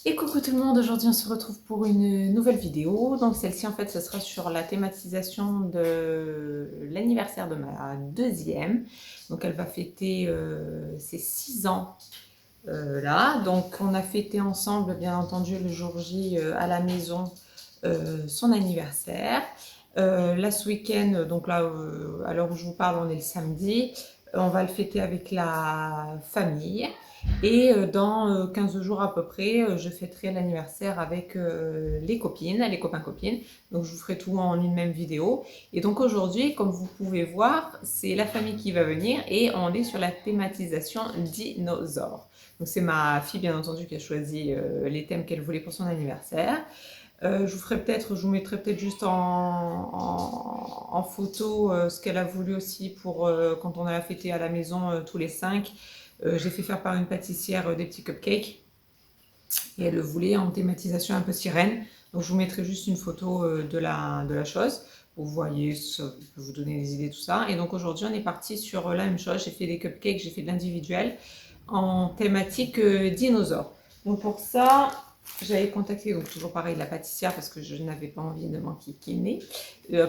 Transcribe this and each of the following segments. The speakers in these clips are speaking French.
Et coucou tout le monde, aujourd'hui on se retrouve pour une nouvelle vidéo. Donc celle-ci en fait ce sera sur la thématisation de l'anniversaire de ma deuxième. Donc elle va fêter ses 6 ans là. Donc on a fêté ensemble bien entendu le jour J à la maison son anniversaire. Là ce week-end, donc là à l'heure où je vous parle on est le samedi, on va le fêter avec la famille. Et dans 15 jours à peu près, je fêterai l'anniversaire avec les copines, les copains-copines. Donc je vous ferai tout en une même vidéo. Et donc aujourd'hui, comme vous pouvez voir, c'est la famille qui va venir et on est sur la thématisation dinosaures. Donc c'est ma fille bien entendu qui a choisi les thèmes qu'elle voulait pour son anniversaire. Je vous mettrai peut-être juste en photo ce qu'elle a voulu aussi pour quand on a fêté à la maison tous les 5. J'ai fait faire par une pâtissière des petits cupcakes et elle le voulait en thématisation un peu sirène. Donc je vous mettrai juste une photo de la chose. Vous voyez, ça peut vous donner des idées, tout ça. Et donc aujourd'hui, on est parti sur la même chose. J'ai fait des cupcakes, j'ai fait de l'individuel en thématique dinosaure. Donc pour ça, j'avais contacté, donc toujours pareil, la pâtissière parce que je n'avais pas envie de m'enquiquiner,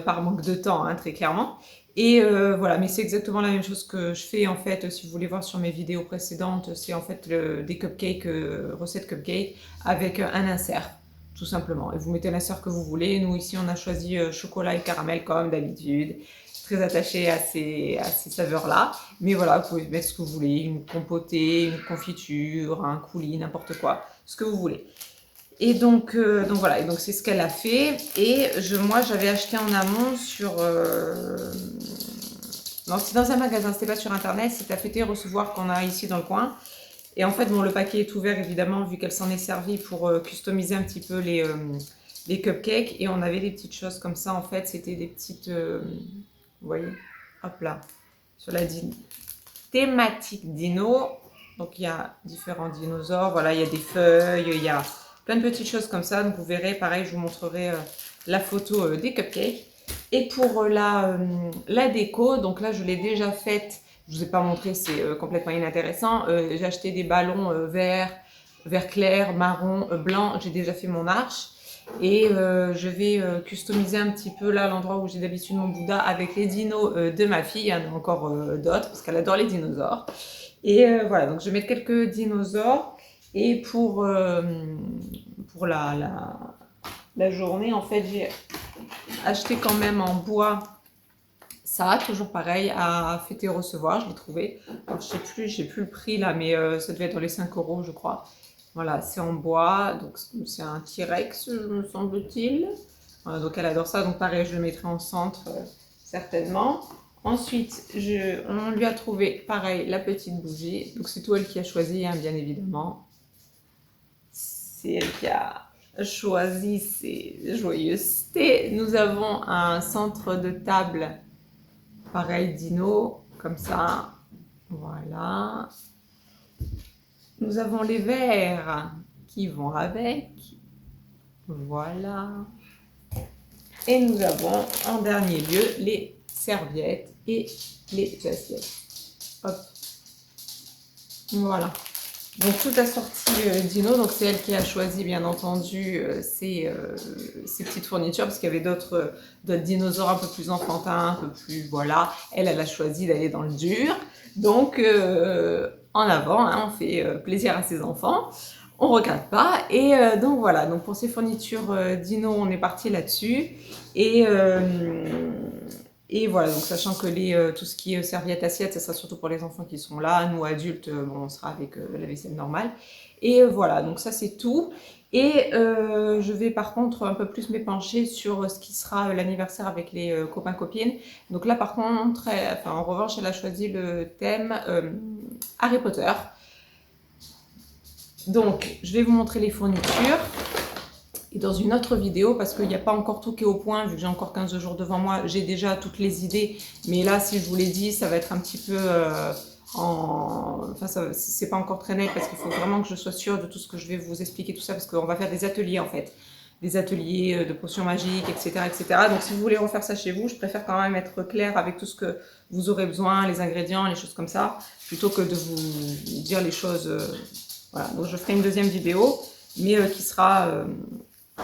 par manque de temps, hein, très clairement. Et voilà, mais c'est exactement la même chose que je fais en fait, si vous voulez voir sur mes vidéos précédentes, c'est en fait des cupcakes, recettes cupcakes avec un insert, tout simplement. Et vous mettez l'insert que vous voulez. Nous ici on a choisi chocolat et caramel comme d'habitude, très attaché à ces saveurs-là. Mais voilà, vous pouvez mettre ce que vous voulez, une compotée, une confiture, un coulis, n'importe quoi, ce que vous voulez. Et donc voilà, et donc c'est ce qu'elle a fait. Et moi, j'avais acheté en amont sur... non, c'était dans un magasin, c'était pas sur internet, c'était à Fêter Recevoir qu'on a ici dans le coin. Et en fait, bon, le paquet est ouvert évidemment, vu qu'elle s'en est servie pour customiser un petit peu les cupcakes. Et on avait des petites choses comme ça, en fait, c'était des petites... vous voyez, hop là, sur la thématique dino. Donc il y a différents dinosaures, voilà, il y a des feuilles, il y a plein de petites choses comme ça. Donc vous verrez, pareil, je vous montrerai la photo des cupcakes. Et pour la déco, donc là je l'ai déjà faite, je ne vous ai pas montré, c'est complètement inintéressant. J'ai acheté des ballons verts, vert clair, marron, blanc, j'ai déjà fait mon arche. Et je vais customiser un petit peu là l'endroit où j'ai d'habitude mon Bouddha avec les dinos de ma fille. Il y en a encore d'autres parce qu'elle adore les dinosaures. Et voilà, donc je vais mettre quelques dinosaures. Et pour la journée, en fait, j'ai acheté quand même en bois ça, toujours pareil, à Fêter Recevoir, je l'ai trouvé. Alors, je sais plus, j'ai plus le prix là, mais ça devait être dans les 5 euros, je crois. Voilà, c'est en bois, donc c'est un T-Rex, me semble-t-il. Voilà, donc elle adore ça, donc pareil, je le mettrai en centre, certainement. Ensuite, on lui a trouvé, pareil, la petite bougie. Donc c'est tout elle qui a choisi, hein, bien évidemment. C'est elle qui a choisi ses joyeusetés. Nous avons un centre de table, pareil, dino, comme ça. Voilà. Nous avons les verres qui vont avec. Voilà. Et nous avons en dernier lieu les serviettes et les assiettes. Hop. Voilà. Donc tout assorti dino, donc c'est elle qui a choisi bien entendu ces petites fournitures parce qu'il y avait d'autres dinosaures un peu plus enfantins, un peu plus voilà. Elle a choisi d'aller dans le dur. Donc en avant, hein, on fait plaisir à ses enfants. On ne regrette pas. Et donc voilà, donc pour ces fournitures dino, on est parti là-dessus. Et voilà, donc sachant que tout ce qui est serviettes, assiettes, ça sera surtout pour les enfants qui sont là. Nous, adultes, bon, on sera avec la vaisselle normale. Et voilà, donc ça c'est tout. Et je vais par contre un peu plus m'épancher sur ce qui sera l'anniversaire avec les copains-copines. Donc là par contre, en revanche, elle a choisi le thème Harry Potter. Donc, je vais vous montrer les fournitures. Et dans une autre vidéo, parce qu'il n'y a pas encore tout qui est au point, vu que j'ai encore 15 jours devant moi, j'ai déjà toutes les idées. Mais là, si je vous l'ai dit, ça va être un petit peu Enfin, c'est pas encore très net, parce qu'il faut vraiment que je sois sûre de tout ce que je vais vous expliquer, tout ça, parce qu'on va faire des ateliers, en fait. Des ateliers de potions magiques, etc., etc. Donc, si vous voulez refaire ça chez vous, je préfère quand même être claire avec tout ce que vous aurez besoin, les ingrédients, les choses comme ça, plutôt que de vous dire les choses... voilà, donc je ferai une deuxième vidéo. mais qui sera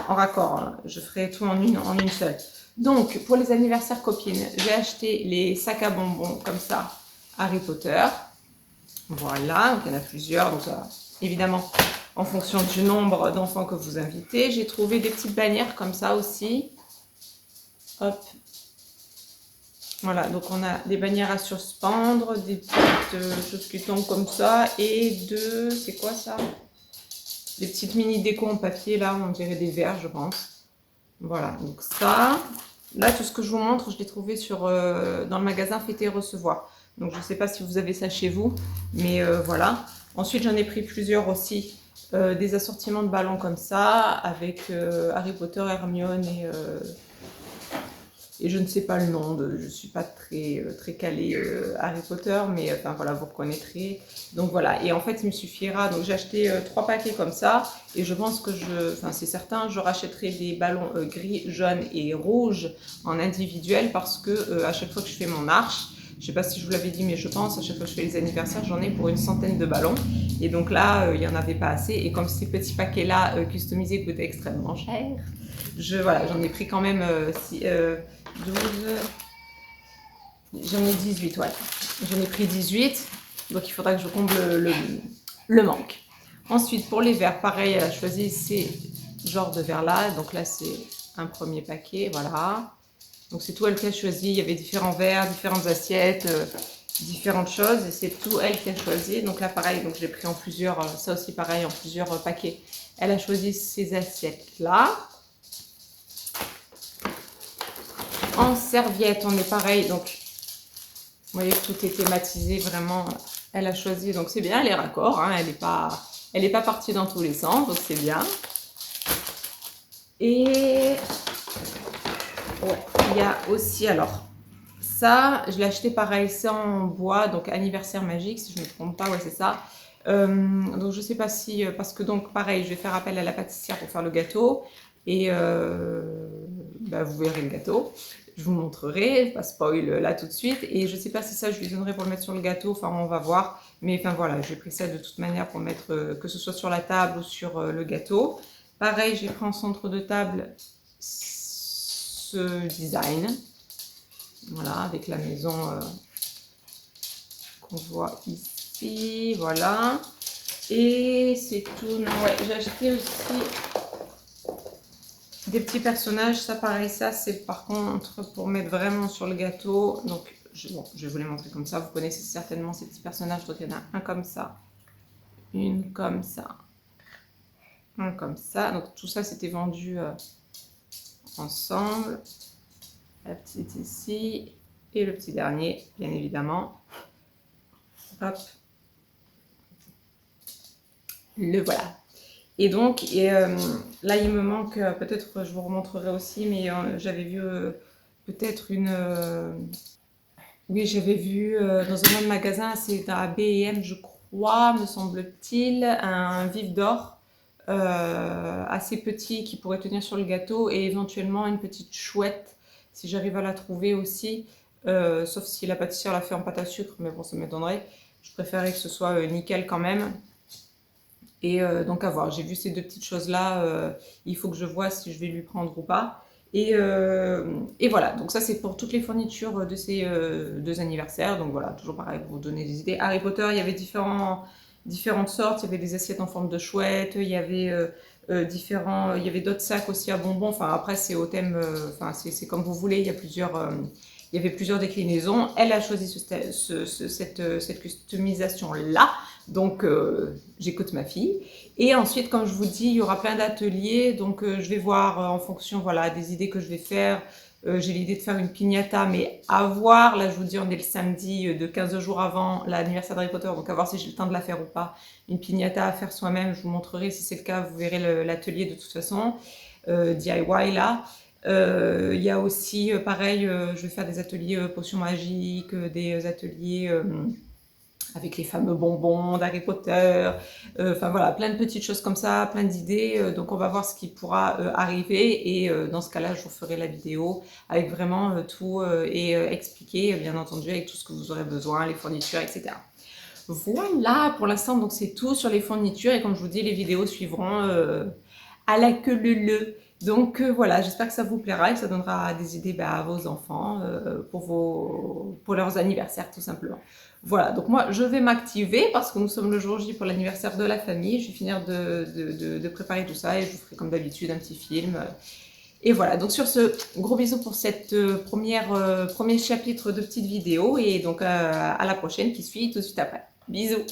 en raccord. Hein. Je ferai tout en une seule. Donc, pour les anniversaires copines, j'ai acheté les sacs à bonbons comme ça, Harry Potter. Voilà, donc il y en a plusieurs. Donc, évidemment, en fonction du nombre d'enfants que vous invitez. J'ai trouvé des petites bannières comme ça aussi. Hop. Voilà, donc on a des bannières à suspendre, des petites choses qui tombent comme ça. Et c'est quoi ça? Des petites mini déco en papier, là, on dirait des verres, je pense. Voilà, donc ça. Là, tout ce que je vous montre, je l'ai trouvé dans le magasin Fêter et Recevoir. Donc, je ne sais pas si vous avez ça chez vous, mais voilà. Ensuite, j'en ai pris plusieurs aussi. Des assortiments de ballons comme ça, avec Harry Potter, Hermione et je ne sais pas le nom, je ne suis pas très calée Harry Potter, mais enfin voilà, vous reconnaîtrez. Donc voilà, et en fait il me suffira, donc j'ai acheté 3 paquets comme ça, et je pense que c'est certain, je rachèterai des ballons gris, jaunes et rouges en individuel, parce que à chaque fois que je fais mon arche, je ne sais pas si je vous l'avais dit, mais je pense, à chaque fois que je fais les anniversaires, j'en ai pour une centaine de ballons. Et donc là, il n'y en avait pas assez. Et comme ces petits paquets-là customisés coûtaient extrêmement cher, voilà, j'en ai pris quand même 12, j'en ai 18, ouais. J'en ai pris 18, donc il faudra que je comble le manque. Ensuite, pour les verres, pareil, elle a choisi ces genres de verres-là. Donc là, c'est un premier paquet, voilà. Donc c'est tout elle qui a choisi. Il y avait différents verres, différentes assiettes, différentes choses. Et c'est tout elle qui a choisi. Donc là, pareil, donc je l'ai pris en plusieurs, ça aussi pareil, en plusieurs paquets. Elle a choisi ces assiettes-là. En serviette, on est pareil, donc vous voyez que tout est thématisé, vraiment, elle a choisi, donc c'est bien, elle est raccord, hein, elle n'est pas partie dans tous les sens, donc c'est bien. Et ouais, il y a aussi, alors, ça, je l'ai acheté pareil, c'est en bois, donc anniversaire magique, si je ne me trompe pas, ouais, c'est ça. Donc je ne sais pas si, parce que donc pareil, je vais faire appel à la pâtissière pour faire le gâteau, et vous verrez le gâteau. Je vous montrerai, pas spoil là tout de suite. Et je ne sais pas si ça, je lui donnerai pour le mettre sur le gâteau. Enfin, on va voir. Mais enfin, voilà, j'ai pris ça de toute manière pour mettre, que ce soit sur la table ou sur le gâteau. Pareil, j'ai pris en centre de table ce design. Voilà, avec la maison qu'on voit ici. Voilà. Et c'est tout. Non, ouais, j'ai acheté aussi des petits personnages, ça pareil, ça c'est par contre pour mettre vraiment sur le gâteau. Donc je vais vous les montrer comme ça. Vous connaissez certainement ces petits personnages. Donc il y en a un comme ça, une comme ça, un comme ça. Donc tout ça c'était vendu ensemble. La petite ici et le petit dernier, bien évidemment. Hop. Le voilà. Et donc, là, il me manque, peut-être je vous remontrerai aussi, mais j'avais vu peut-être oui, j'avais vu dans un autre magasin, c'est à B&M, je crois, me semble-t-il, un vif d'or assez petit qui pourrait tenir sur le gâteau et éventuellement une petite chouette, si j'arrive à la trouver aussi, sauf si la pâtissière l'a fait en pâte à sucre, mais bon, ça m'étonnerait. Je préférais que ce soit nickel quand même. Et donc à voir, j'ai vu ces deux petites choses-là, il faut que je vois si je vais lui prendre ou pas. Et voilà, donc ça c'est pour toutes les fournitures de ces 2 anniversaires. Donc voilà, toujours pareil pour vous donner des idées. Harry Potter, il y avait différentes sortes, il y avait des assiettes en forme de chouette, il y avait il y avait d'autres sacs aussi à bonbons. Enfin après c'est au thème, enfin c'est comme vous voulez, il y a il y avait plusieurs déclinaisons. Elle a choisi cette customisation-là. Donc, j'écoute ma fille. Et ensuite, comme je vous dis, il y aura plein d'ateliers. Donc, je vais voir en fonction voilà, des idées que je vais faire. J'ai l'idée de faire une piñata, mais à voir. Là, je vous dis, on est le samedi de 15 jours avant l'anniversaire d'Harry Potter. Donc, à voir si j'ai le temps de la faire ou pas. Une piñata à faire soi-même, je vous montrerai. Si c'est le cas, vous verrez l'atelier de toute façon. DIY, là. Il y a aussi, pareil, je vais faire des ateliers potions magiques, des ateliers avec les fameux bonbons d'Harry Potter, enfin voilà, plein de petites choses comme ça, plein d'idées, donc on va voir ce qui pourra arriver, et dans ce cas-là, je vous ferai la vidéo avec vraiment tout et expliquer, bien entendu, avec tout ce que vous aurez besoin, les fournitures, etc. Voilà, pour l'instant, donc c'est tout sur les fournitures. Et comme je vous dis, les vidéos suivront à la queue leu. Donc voilà, j'espère que ça vous plaira et que ça donnera des idées à vos enfants pour leurs anniversaires tout simplement. Voilà, donc moi je vais m'activer parce que nous sommes le jour J pour l'anniversaire de la famille. Je vais finir de préparer tout ça et je vous ferai comme d'habitude un petit film. Et voilà, donc sur ce, gros bisous pour cette premier chapitre de petite vidéo et donc à la prochaine qui suit tout de suite après. Bisous!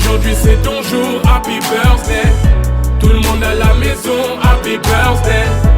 Aujourd'hui c'est ton jour, happy birthday. Tout le monde à la maison, happy birthday.